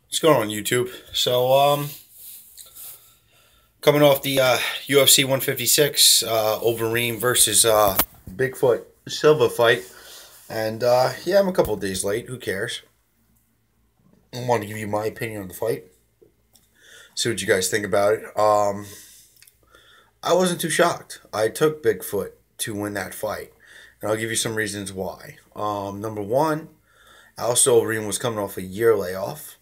What's going on YouTube? Coming off the UFC 156 Overeem versus Bigfoot Silva fight, and yeah, I'm a couple of days late. Who cares? I want to give you my opinion on the fight. See what you guys think about it. I wasn't too shocked. I took Bigfoot to win that fight, and I'll give you some reasons why. Number one, Alistair Overeem was coming off a year layoff.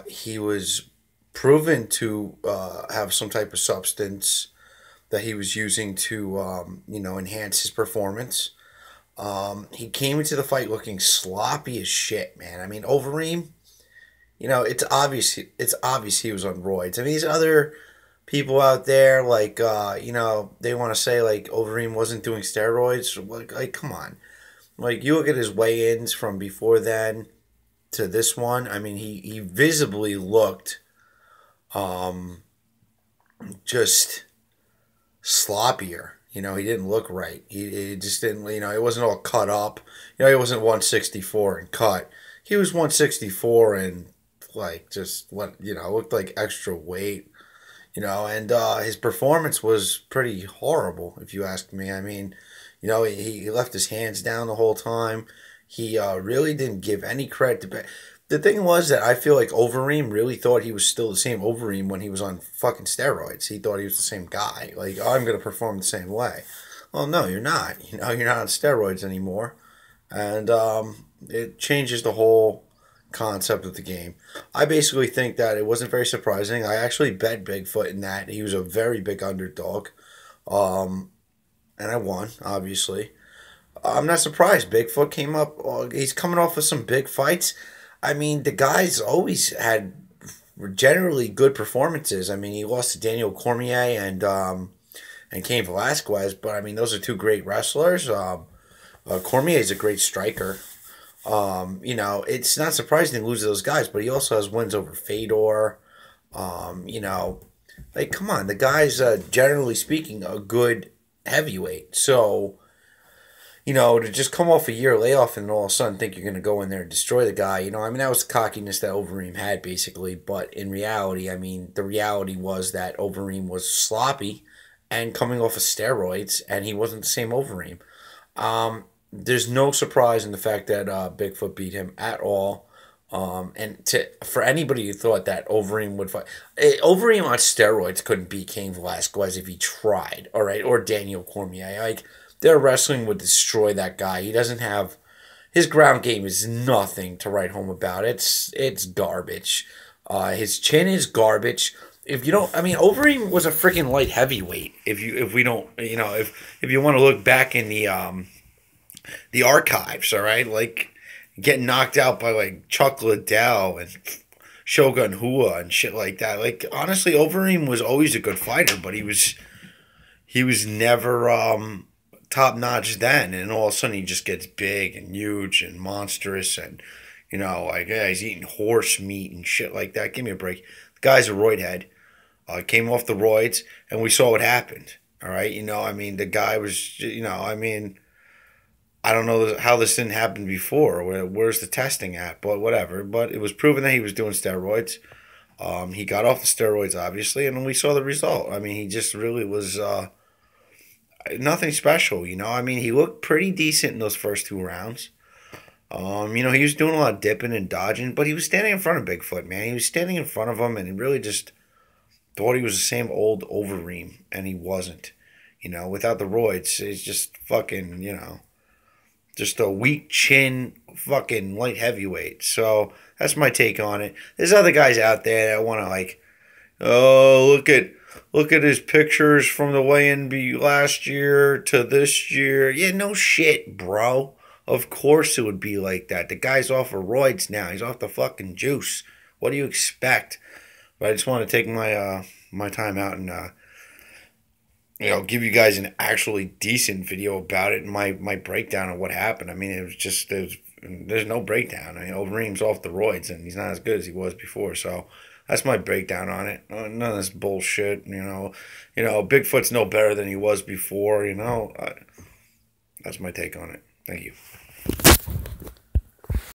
He was proven to have some type of substance that he was using to, enhance his performance. He came into the fight looking sloppy as shit, man. I mean, Overeem, it's obvious. It's obvious he was on roids. I mean, these other people out there, like, they want to say like Overeem wasn't doing steroids. Like, come on. Like, you look at his weigh-ins from before then to this one. I mean, he visibly looked just sloppier. He didn't look right. He just didn't, it wasn't all cut up. He wasn't 164 and cut. He was 164 and, like, just, looked like extra weight, and his performance was pretty horrible, if you ask me. I mean, he left his hands down the whole time. He really didn't give any credit to. The thing was that I feel like Overeem really thought he was still the same Overeem when he was on fucking steroids. He thought he was the same guy. Like, oh, I'm going to perform the same way. Well, no, you're not. You're not on steroids anymore. And it changes the whole concept of the game. I basically think that it wasn't very surprising. I actually bet Bigfoot in that. He was a very big underdog. And I won, obviously. I'm not surprised. Bigfoot came up. He's coming off of some big fights. I mean, the guy's always had generally good performances. I mean, he lost to Daniel Cormier and Cain Velasquez, but I mean, those are two great wrestlers. Cormier is a great striker. It's not surprising to lose to those guys, but he also has wins over Fedor. Like, come on, the guy's generally speaking a good heavyweight. So, to just come off a year layoff and all of a sudden think you're going to go in there and destroy the guy, I mean, that was the cockiness that Overeem had, basically. But in reality, I mean, the reality was that Overeem was sloppy and coming off of steroids, and he wasn't the same Overeem. There's no surprise in the fact that Bigfoot beat him at all. For anybody who thought that Overeem would fight, Overeem on steroids couldn't beat Cain Velasquez if he tried, all right, or Daniel Cormier. Like, their wrestling would destroy that guy. He doesn't have, his ground game is nothing to write home about. It's garbage. His chin is garbage. If you don't, I mean, Overeem was a freaking light heavyweight. If you want to look back in the archives, all right, like getting knocked out by like Chuck Liddell and Shogun Hua and shit like that. Like, honestly, Overeem was always a good fighter, but he was never top notch then, and all of a sudden he just gets big and huge and monstrous, and like, yeah, he's eating horse meat and shit like that. Give me a break. The guy's a roid head. Came off the roids, and we saw what happened. All right, I mean, the guy was, I mean, I don't know how this didn't happen before. Where's the testing at? But whatever. But it was proven that he was doing steroids. He got off the steroids, obviously, and we saw the result. I mean, he just really was nothing special, I mean, he looked pretty decent in those first two rounds. He was doing a lot of dipping and dodging, but he was standing in front of Bigfoot, man. He was standing in front of him, and he really just thought he was the same old Overeem, and he wasn't. Without the roids, he's just fucking, just a weak chin fucking light heavyweight. So that's my take on it. There's other guys out there that want to, like, oh, look at his pictures from the weigh-in last year to this year. Yeah, no shit, bro. Of course it would be like that. The guy's off of roids now. He's off the fucking juice. What do you expect? But I just want to take my time out and give you guys an actually decent video about it and my breakdown of what happened. I mean, there's no breakdown. I mean, Overeem's off the roids and he's not as good as he was before. So that's my breakdown on it. None of this bullshit. Bigfoot's no better than he was before. That's my take on it. Thank you.